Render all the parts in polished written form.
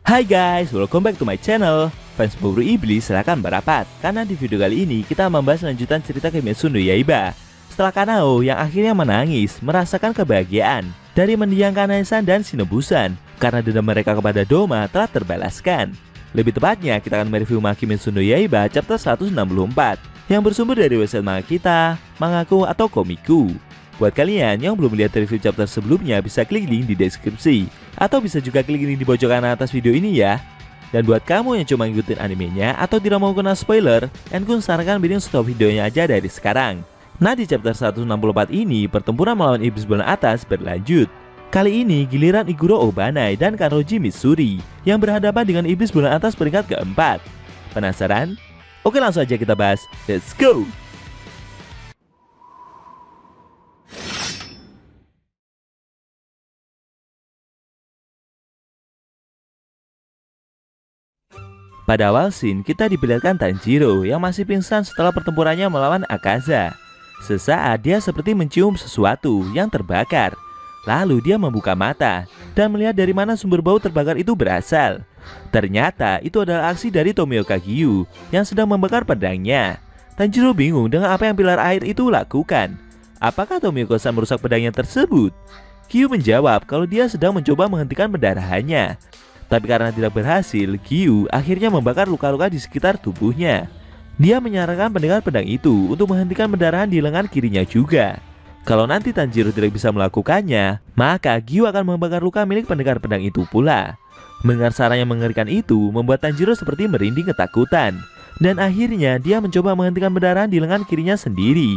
Hai guys, welcome back to my channel. Fans pemburu iblis silahkan berapat, karena di video kali ini kita membahas lanjutan cerita Kimetsu no Yaiba. Setelah Kanao yang akhirnya menangis merasakan kebahagiaan dari mendiang Kanae-san dan Shinobu-san karena dendam mereka kepada Doma telah terbalaskan. Lebih tepatnya kita akan mereview manga Kimetsu no Yaiba chapter 164 yang bersumber dari website manga kita, Mangaku atau Komiku. Buat kalian yang belum melihat review chapter sebelumnya bisa klik link di deskripsi atau bisa juga klik link di pojok kanan atas video ini ya. Dan buat kamu yang cuma ngikutin animenya atau tidak mau kena spoiler, Enkun sarankan bikin stop videonya aja dari sekarang. Nah, di chapter 164 ini pertempuran melawan iblis bulan atas berlanjut. Kali ini giliran Iguro Obanai dan Kanroji Mitsuri yang berhadapan dengan iblis bulan atas peringkat keempat. Penasaran? Oke, langsung aja kita bahas. Let's go! Pada awal scene, kita diperlihatkan Tanjiro yang masih pingsan setelah pertempurannya melawan Akaza. Sesaat dia seperti mencium sesuatu yang terbakar. Lalu dia membuka mata dan melihat dari mana sumber bau terbakar itu berasal. Ternyata itu adalah aksi dari Tomioka Gyu yang sedang membakar pedangnya. Tanjiro bingung dengan apa yang pilar air itu lakukan. Apakah Tomioka-san merusak pedangnya tersebut? Gyu menjawab kalau dia sedang mencoba menghentikan pendarahannya. Tapi karena tidak berhasil, Gyu akhirnya membakar luka-luka di sekitar tubuhnya. Dia menyarankan pendengar pedang itu untuk menghentikan pendarahan di lengan kirinya juga. Kalau nanti Tanjiro tidak bisa melakukannya, maka Gyu akan membakar luka milik pendengar pedang itu pula. Mendengar saran yang mengerikan itu membuat Tanjiro seperti merinding ketakutan. Dan akhirnya dia mencoba menghentikan pendarahan di lengan kirinya sendiri.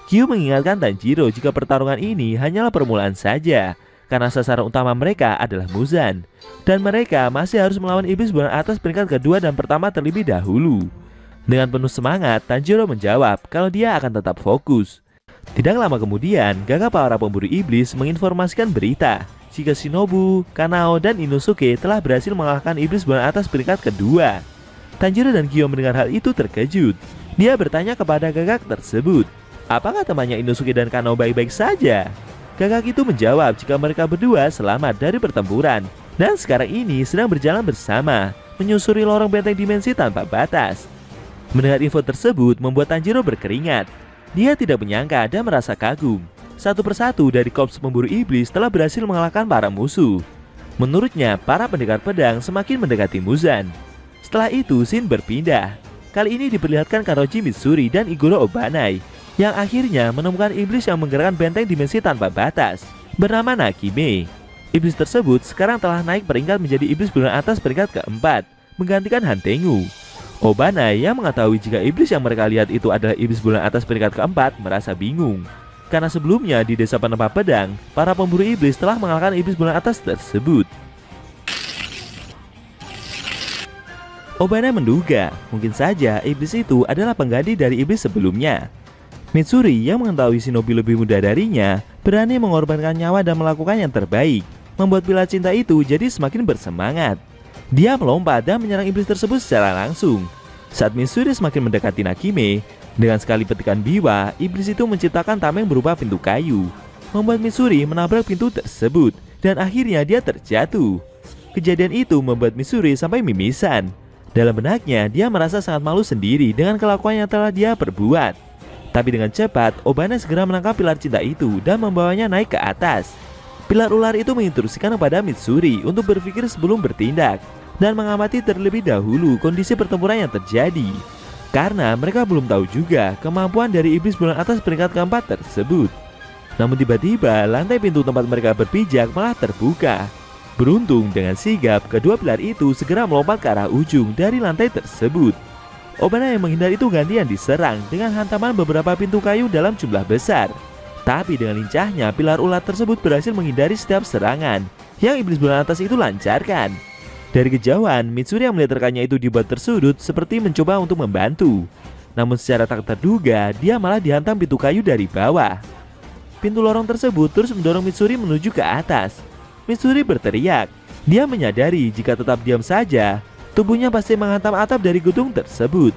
Gyu mengingatkan Tanjiro jika pertarungan ini hanyalah permulaan saja, karena sasaran utama mereka adalah Muzan. Dan mereka masih harus melawan iblis bulan atas peringkat kedua dan pertama terlebih dahulu. Dengan penuh semangat, Tanjiro menjawab kalau dia akan tetap fokus. Tidak lama kemudian, Gaga para pemburu iblis menginformasikan berita jika Shinobu, Kanao, dan Inosuke telah berhasil mengalahkan iblis bulan atas peringkat kedua. Tanjiro dan Gyo mendengar hal itu terkejut. Dia bertanya kepada Gagak tersebut, apakah temannya Inosuke dan Kanao baik-baik saja? Gagak itu menjawab jika mereka berdua selamat dari pertempuran dan sekarang ini sedang berjalan bersama menyusuri lorong benteng dimensi tanpa batas. Mendengar info tersebut membuat Tanjiro berkeringat. Dia tidak menyangka dan merasa kagum. Satu persatu dari korps pemburu iblis telah berhasil mengalahkan para musuh. Menurutnya, para pendekar pedang semakin mendekati Muzan. Setelah itu, scene berpindah. Kali ini diperlihatkan Kanroji Mitsuri dan Iguro Obanai yang akhirnya menemukan iblis yang menggerakkan benteng dimensi tanpa batas bernama Nakime. Iblis tersebut sekarang telah naik peringkat menjadi iblis bulan atas peringkat keempat, menggantikan Hantengu. Obanai yang mengetahui jika iblis yang mereka lihat itu adalah iblis bulan atas peringkat keempat merasa bingung. Karena sebelumnya di desa penempa pedang, para pemburu iblis telah mengalahkan iblis bulan atas tersebut. Obanai menduga mungkin saja iblis itu adalah pengganti dari iblis sebelumnya. Mitsuri yang mengetahui Shinobi lebih muda darinya berani mengorbankan nyawa dan melakukan yang terbaik, membuat pilar cinta itu jadi semakin bersemangat. Dia melompat dan menyerang iblis tersebut secara langsung. Saat Mitsuri semakin mendekati Nakime, dengan sekali petikan biwa, iblis itu menciptakan tameng berupa pintu kayu, membuat Mitsuri menabrak pintu tersebut dan akhirnya dia terjatuh. Kejadian itu membuat Mitsuri sampai mimisan. Dalam benaknya, dia merasa sangat malu sendiri dengan kelakuan yang telah dia perbuat. Tapi dengan cepat, Obanai segera menangkap pilar cinta itu dan membawanya naik ke atas. Pilar ular itu menginstruksikan kepada Mitsuri untuk berpikir sebelum bertindak dan mengamati terlebih dahulu kondisi pertempuran yang terjadi. Karena mereka belum tahu juga kemampuan dari iblis bulan atas peringkat keempat tersebut. Namun tiba-tiba lantai pintu tempat mereka berpijak malah terbuka. Beruntung dengan sigap, kedua pilar itu segera melompat ke arah ujung dari lantai tersebut. Obanai yang menghindar itu gantian diserang dengan hantaman beberapa pintu kayu dalam jumlah besar. Tapi dengan lincahnya pilar ular tersebut berhasil menghindari setiap serangan yang iblis bulan atas itu lancarkan. Dari kejauhan, Mitsuri yang melihat rekannya itu dibuat tersudut seperti mencoba untuk membantu. Namun secara tak terduga, dia malah dihantam pintu kayu dari bawah. Pintu lorong tersebut terus mendorong Mitsuri menuju ke atas. Mitsuri berteriak. Dia menyadari jika tetap diam saja, tubuhnya pasti menghantam atap dari gedung tersebut.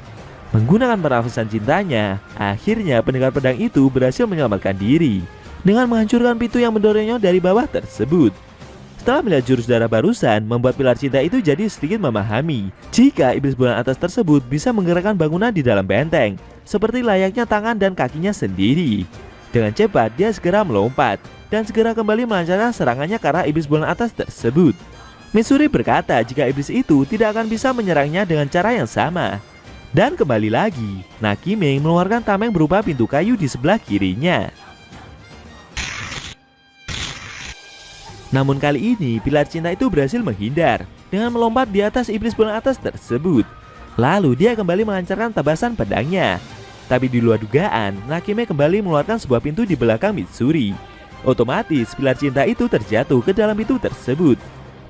Menggunakan pernafasan cintanya, akhirnya pendekar pedang itu berhasil menyelamatkan diri dengan menghancurkan pintu yang mendorongnya dari bawah tersebut. Setelah melihat jurus darah barusan, membuat pilar cinta itu jadi sedikit memahami jika iblis bulan atas tersebut bisa menggerakkan bangunan di dalam benteng, seperti layaknya tangan dan kakinya sendiri. Dengan cepat, dia segera melompat dan segera kembali melancarkan serangannya ke arah iblis bulan atas tersebut. Mitsuri berkata jika iblis itu tidak akan bisa menyerangnya dengan cara yang sama. Dan kembali lagi, Nakime mengeluarkan tameng berupa pintu kayu di sebelah kirinya. Namun kali ini, pilar cinta itu berhasil menghindar dengan melompat di atas iblis bulan atas tersebut. Lalu dia kembali melancarkan tabasan pedangnya. Tapi di luar dugaan, Nakime kembali mengeluarkan sebuah pintu di belakang Mitsuri. Otomatis, pilar cinta itu terjatuh ke dalam pintu tersebut.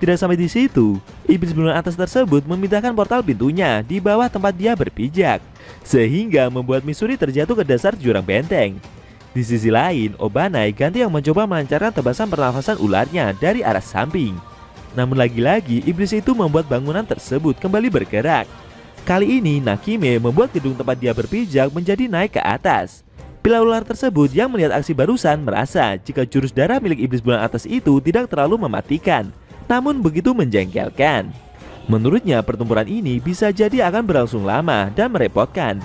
Tidak sampai di situ, iblis bulan atas tersebut memindahkan portal pintunya di bawah tempat dia berpijak, sehingga membuat Mitsuri terjatuh ke dasar jurang benteng. Di sisi lain, Obanai ganti yang mencoba melancarkan tebasan pernafasan ularnya dari arah samping. Namun lagi-lagi, iblis itu membuat bangunan tersebut kembali bergerak. Kali ini, Nakime membuat gedung tempat dia berpijak menjadi naik ke atas. Pilar ular tersebut yang melihat aksi barusan merasa jika jurus darah milik iblis bulan atas itu tidak terlalu mematikan, namun begitu menjengkelkan. Menurutnya pertempuran ini bisa jadi akan berlangsung lama dan merepotkan.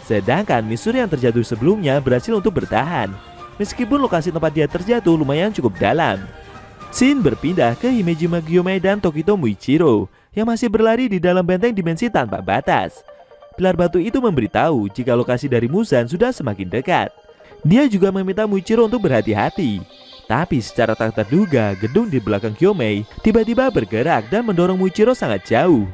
Sedangkan Mitsuri yang terjatuh sebelumnya berhasil untuk bertahan, meskipun lokasi tempat dia terjatuh lumayan cukup dalam. Shin berpindah ke Himejima Gyomei dan Tokito Muichiro yang masih berlari di dalam benteng dimensi tanpa batas. Pilar batu itu memberitahu jika lokasi dari Muzan sudah semakin dekat. Dia juga meminta Muichiro untuk berhati-hati. Tapi secara tak terduga, gedung di belakang Gyomei tiba-tiba bergerak dan mendorong Muichiro sangat jauh.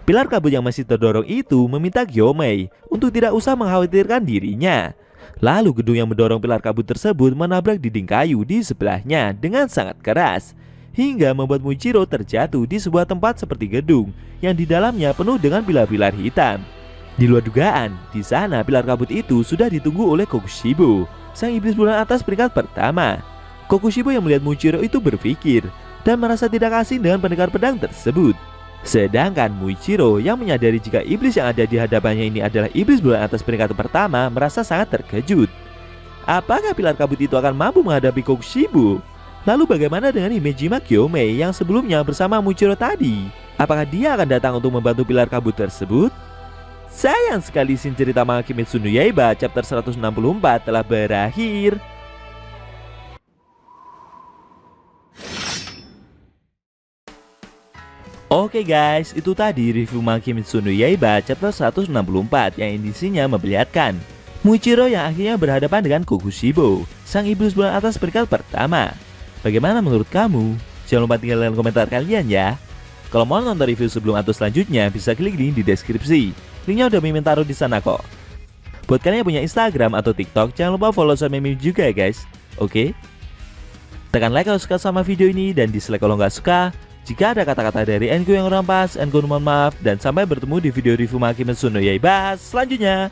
Pilar kabut yang masih terdorong itu meminta Gyomei untuk tidak usah mengkhawatirkan dirinya. Lalu gedung yang mendorong pilar kabut tersebut menabrak dinding kayu di sebelahnya dengan sangat keras, hingga membuat Muichiro terjatuh di sebuah tempat seperti gedung yang di dalamnya penuh dengan pilar-pilar hitam. Di luar dugaan, di sana pilar kabut itu sudah ditunggu oleh Kokushibo, sang iblis bulan atas peringkat pertama. Kokushibo yang melihat Muichiro itu berpikir dan merasa tidak asing dengan pendekar pedang tersebut. Sedangkan Muichiro yang menyadari jika iblis yang ada di hadapannya ini adalah iblis bulan atas peringkat pertama merasa sangat terkejut. Apakah pilar kabut itu akan mampu menghadapi Kokushibo? Lalu bagaimana dengan Himejima Gyomei yang sebelumnya bersama Muichiro tadi? Apakah dia akan datang untuk membantu pilar kabut tersebut? Sayang sekali scene cerita manga Kimetsu no Yaiba chapter 164 telah berakhir. Oke guys, itu tadi review manga Kimetsu no Yaiba chapter 164 yang isinya memperlihatkan Muichiro yang akhirnya berhadapan dengan Kokushibo, sang iblis bulan atas peringkat pertama. Bagaimana menurut kamu? Jangan lupa tinggalkan komentar kalian ya. Kalau mau nonton review sebelum atau selanjutnya, bisa klik link di deskripsi. Linknya udah Mimin taruh di sana kok. Buat kalian yang punya Instagram atau TikTok, jangan lupa follow sama Mimin juga ya guys. Oke? Tekan like kalau suka sama video ini dan dislike kalau nggak suka. Jika ada kata-kata dari Enku yang kurang pas, Enku mohon maaf. Dan sampai bertemu di video review manga Kimetsu no Yaiba selanjutnya.